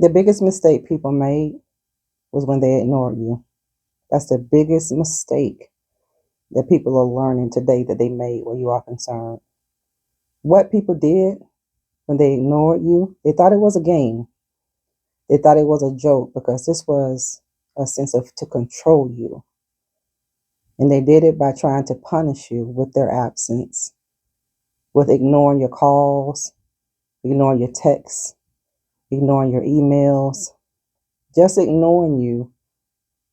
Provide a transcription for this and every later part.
The biggest mistake people made was when they ignored you. That's the biggest mistake that people are learning today that they made where you are concerned. What people did when they ignored you, they thought it was a game. They thought it was a joke because this was a sense of to control you. And they did it by trying to punish you with their absence, with ignoring your calls, ignoring your texts, ignoring your emails, just ignoring you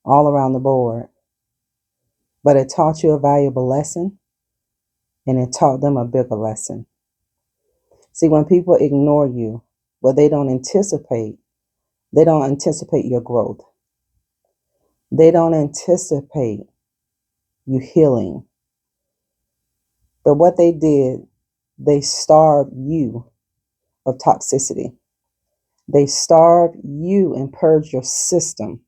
all around the board. But it taught you a valuable lesson and it taught them a bigger lesson. See, when people ignore you, but they don't anticipate your growth. They don't anticipate you healing. But what they did, they starved you of toxicity. They starved you and purged your system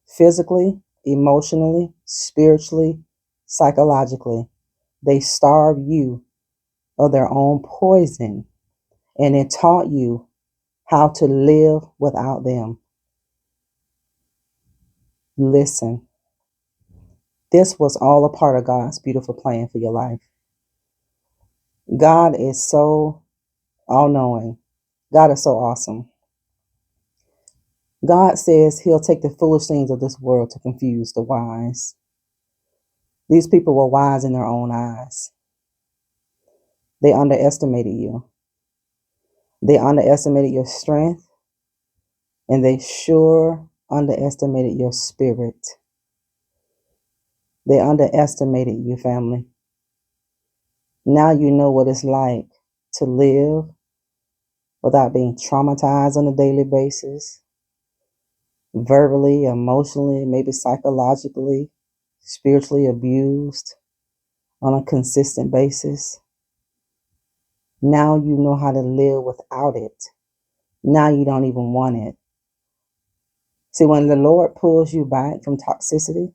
physically, emotionally, spiritually, psychologically. They starved you of their own poison and it taught you how to live without them. Listen, this was all a part of God's beautiful plan for your life. God is so all knowing. God is so awesome. God says he'll take the foolish things of this world to confuse the wise. These people were wise in their own eyes. They underestimated you. They underestimated your strength, and they sure underestimated your spirit. They underestimated you, family. Now you know what it's like to live without being traumatized on a daily basis, verbally, emotionally, maybe psychologically, spiritually abused on a consistent basis. Now you know how to live without it. Now you don't even want it. See, when the Lord pulls you back from toxicity,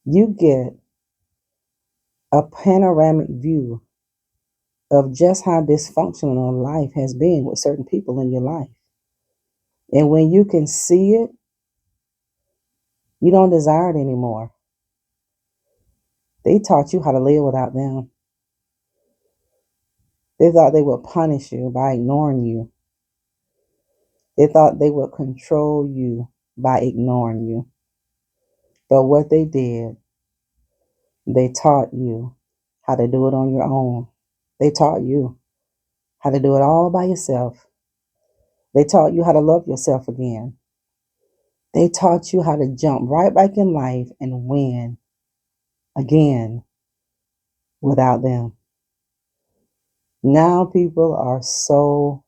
you get a panoramic view of just how dysfunctional life has been with certain people in your life. And when you can see it, you don't desire it anymore. They taught you how to live without them. They thought they would punish you by ignoring you. They thought they would control you by ignoring you. But what they did, they taught you how to do it on your own. They taught you how to do it all by yourself. They taught you how to love yourself again. They taught you how to jump right back in life and win again without them. Now people are so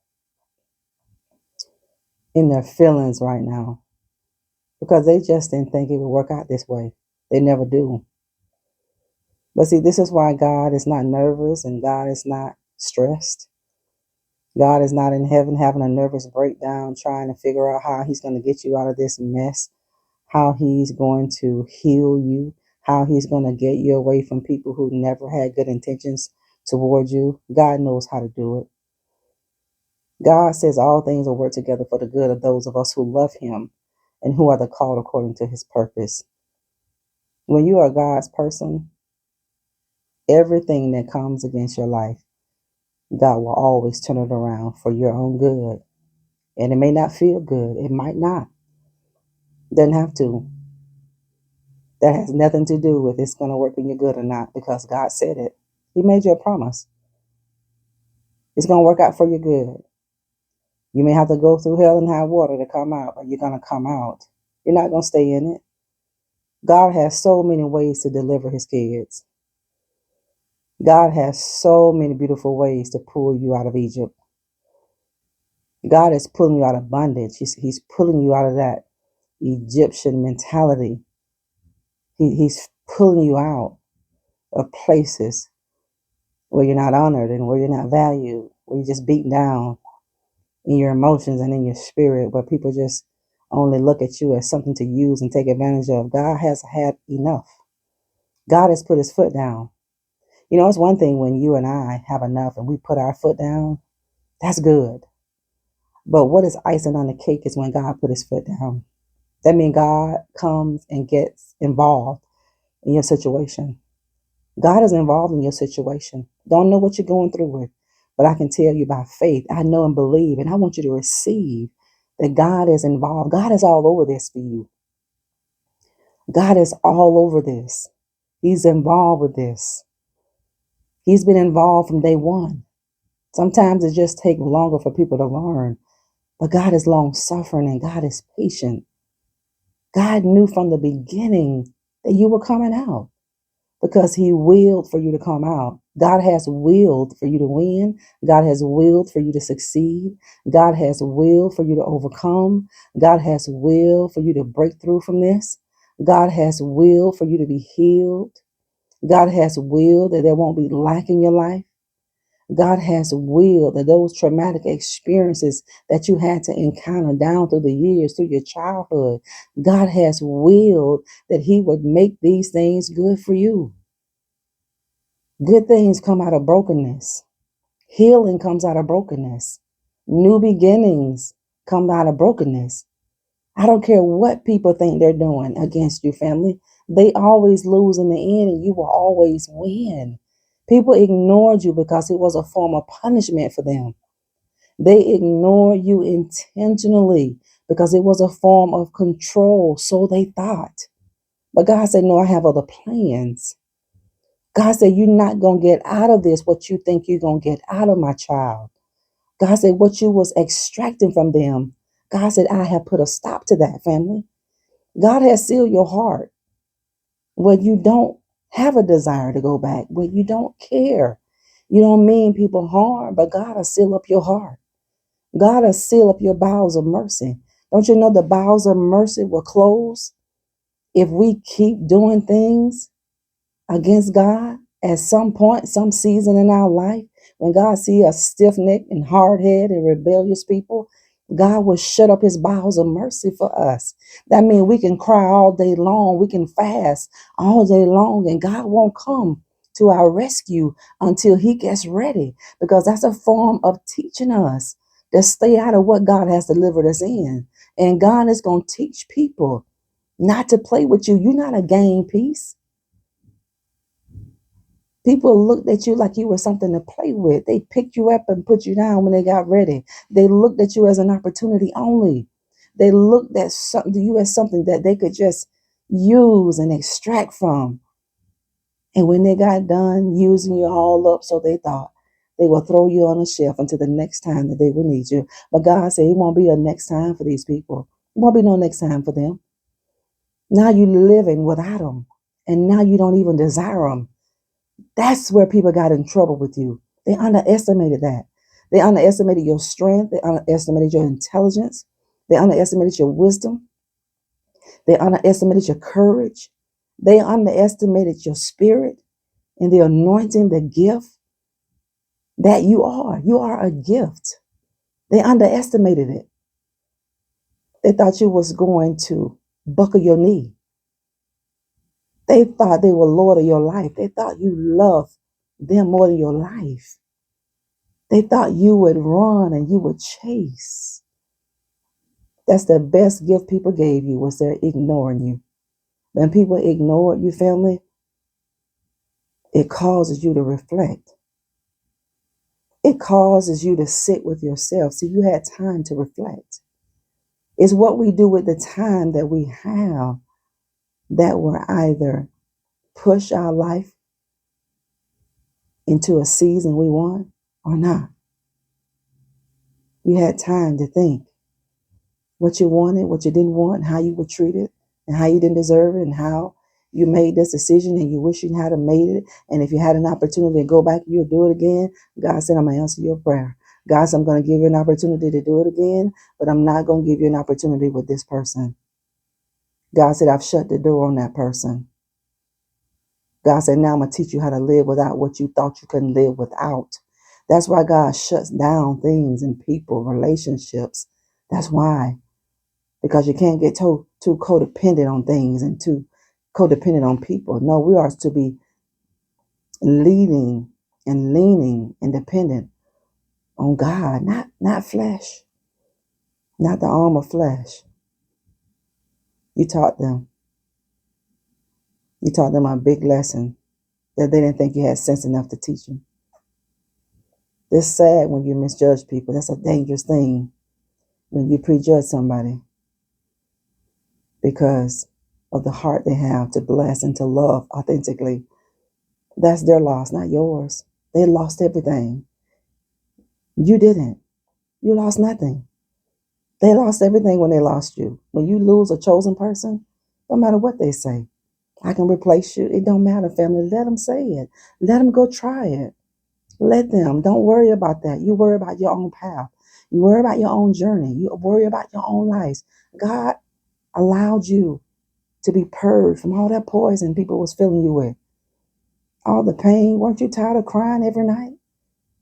in their feelings right now because they just didn't think it would work out this way. They never do. But see, this is why God is not nervous and God is not stressed. God is not in heaven having a nervous breakdown trying to figure out how he's going to get you out of this mess, how he's going to heal you, how he's going to get you away from people who never had good intentions towards you. God knows how to do it. God says all things will work together for the good of those of us who love him and who are the called according to his purpose. When you are God's person, everything that comes against your life, God will always turn it around for your own good. And it may not feel good. It might not. Doesn't have to. That has nothing to do with it's going to work in your good or not because God said it. He made you a promise. It's going to work out for your good. You may have to go through hell and high water to come out, but you're going to come out. You're not going to stay in it. God has so many ways to deliver his kids. God has so many beautiful ways to pull you out of Egypt. God is pulling you out of bondage. He's pulling you out of that Egyptian mentality. He's pulling you out of places where you're not honored and where you're not valued, where you're just beaten down in your emotions and in your spirit, where people just only look at you as something to use and take advantage of. God has had enough. God has put his foot down. You know, it's one thing when you and I have enough and we put our foot down. That's good. But what is icing on the cake is when God put his foot down. That means God comes and gets involved in your situation. God is involved in your situation. Don't know what you're going through with, but I can tell you by faith, I know and believe, and I want you to receive that God is involved. God is all over this for you. God is all over this. He's involved with this. He's been involved from day one. Sometimes it just takes longer for people to learn, but God is long suffering and God is patient. God knew from the beginning that you were coming out, because he willed for you to come out. God has willed for you to win. God has willed for you to succeed. God has willed for you to overcome. God has willed for you to break through from this. God has willed for you to be healed. God has willed that there won't be lack in your life. God has willed that those traumatic experiences that you had to encounter down through the years, through your childhood, God has willed that he would make these things good for you. Good things come out of brokenness. Healing comes out of brokenness. New beginnings come out of brokenness. I don't care what people think they're doing against you, family. They always lose in the end and you will always win. People ignored you because it was a form of punishment for them. They ignored you intentionally because it was a form of control, so they thought. But God said, no, I have other plans. God said, you're not going to get out of this what you think you're going to get out of my child. God said, what you was extracting from them, God said, I have put a stop to that, family. God has sealed your heart where you don't have a desire to go back, where you don't care. You don't mean people harm, but God will seal up your heart. God will seal up your bowels of mercy. Don't you know the bowels of mercy will close if we keep doing things against God at some point, some season in our life? When God see us stiff-necked and hard-headed and rebellious people, God will shut up his bowels of mercy for us. That means we can cry all day long. We can fast all day long, and God won't come to our rescue until he gets ready, because that's a form of teaching us to stay out of what God has delivered us in. And God is going to teach people not to play with you. You're not a game piece. People looked at you like you were something to play with. They picked you up and put you down when they got ready. They looked at you as an opportunity only. They looked at you as something that they could just use and extract from. And when they got done using you all up, so they thought, they will throw you on a shelf until the next time that they will need you. But God said it won't be a next time for these people. It won't be no next time for them. Now you're living without them. And now you don't even desire them. That's where people got in trouble with you. They underestimated that. They underestimated your strength. They underestimated your intelligence. They underestimated your wisdom. They underestimated your courage. They underestimated your spirit and the anointing, the gift that you are. You are a gift. They underestimated it. They thought you was going to buckle your knee. They thought they were Lord of your life. They thought you loved them more than your life. They thought you would run and you would chase. That's the best gift people gave you, was they're ignoring you. When people ignore you, family, it causes you to reflect. It causes you to sit with yourself. See, you had time to reflect. It's what we do with the time that we have that will either push our life into a season we want or not. You had time to think what you wanted, what you didn't want, how you were treated, and how you didn't deserve it, and how you made this decision and you wish you had made it. And if you had an opportunity to go back, you'll do it again. God said, I'm going to answer your prayer. God said, I'm going to give you an opportunity to do it again, but I'm not going to give you an opportunity with this person. God said, I've shut the door on that person. God said, now I'm going to teach you how to live without what you thought you couldn't live without. That's why God shuts down things and people, relationships. That's why. Because you can't get too codependent on things and too codependent on people. No, we are to be leading and leaning and dependent on God, not flesh. not the arm of flesh. You taught them. You taught them a big lesson that they didn't think you had sense enough to teach them. It's sad when you misjudge people. That's a dangerous thing when you prejudge somebody because of the heart they have to bless and to love authentically. That's their loss, not yours. They lost everything. You didn't. You lost nothing. They lost everything when they lost you. When you lose a chosen person, no matter what they say, I can replace you. It don't matter, family. Let them say it. Let them go try it. Let them. Don't worry about that. You worry about your own path. You worry about your own journey. You worry about your own life. God allowed you to be purged from all that poison people was filling you with. All the pain. Weren't you tired of crying every night?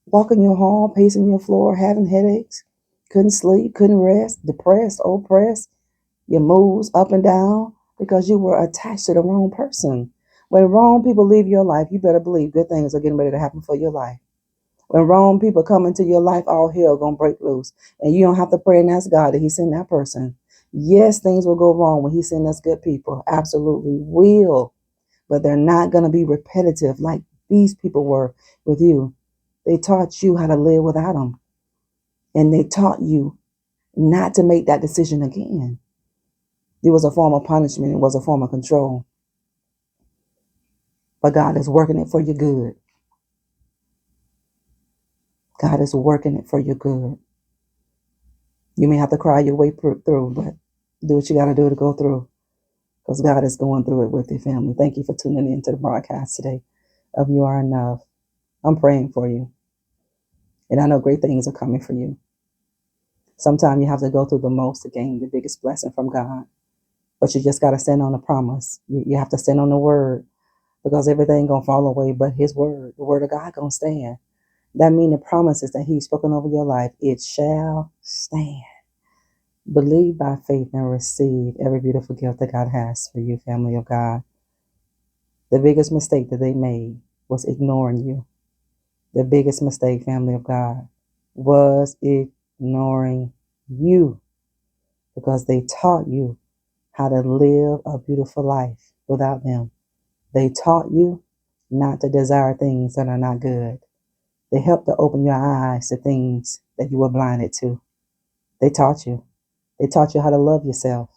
Walking your hall, pacing your floor, having headaches, couldn't sleep, couldn't rest, depressed, oppressed, your moves up and down because you were attached to the wrong person. When wrong people leave your life, you better believe good things are getting ready to happen for your life. When wrong people come into your life, all hell gonna break loose. And you don't have to pray and ask God that He send that person. Yes, things will go wrong when He send us good people. Absolutely will. But they're not gonna be repetitive like these people were with you. They taught you how to live without them. And they taught you not to make that decision again. It was a form of punishment. It was a form of control. But God is working it for your good. God is working it for your good. You may have to cry your way through, but do what you got to do to go through because God is going through it with your family. Thank you for tuning in to the broadcast today of You Are Enough. I'm praying for you. And I know great things are coming for you. Sometimes you have to go through the most to gain the biggest blessing from God. But you just got to stand on the promise. You have to stand on the word because everything going to fall away but His word. The word of God going to stand. That means the promises that He's spoken over your life, it shall stand. Believe by faith and receive every beautiful gift that God has for you, family of God. The biggest mistake that they made was ignoring you. The biggest mistake, family of God, was ignoring you because they taught you how to live a beautiful life without them. They taught you not to desire things that are not good. They helped to open your eyes to things that you were blinded to. They taught you. They taught you how to love yourself.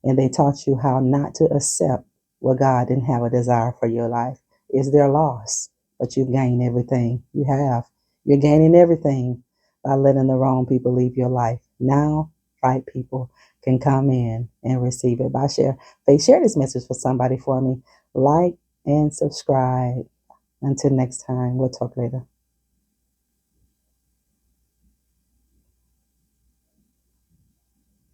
And they taught you how not to accept what God didn't have a desire for your life. It's their loss, but you gain everything you have. You're gaining everything by letting the wrong people leave your life. Now, right people can come in and receive it. By share this message for somebody for me. Like and subscribe. Until next time, we'll talk later.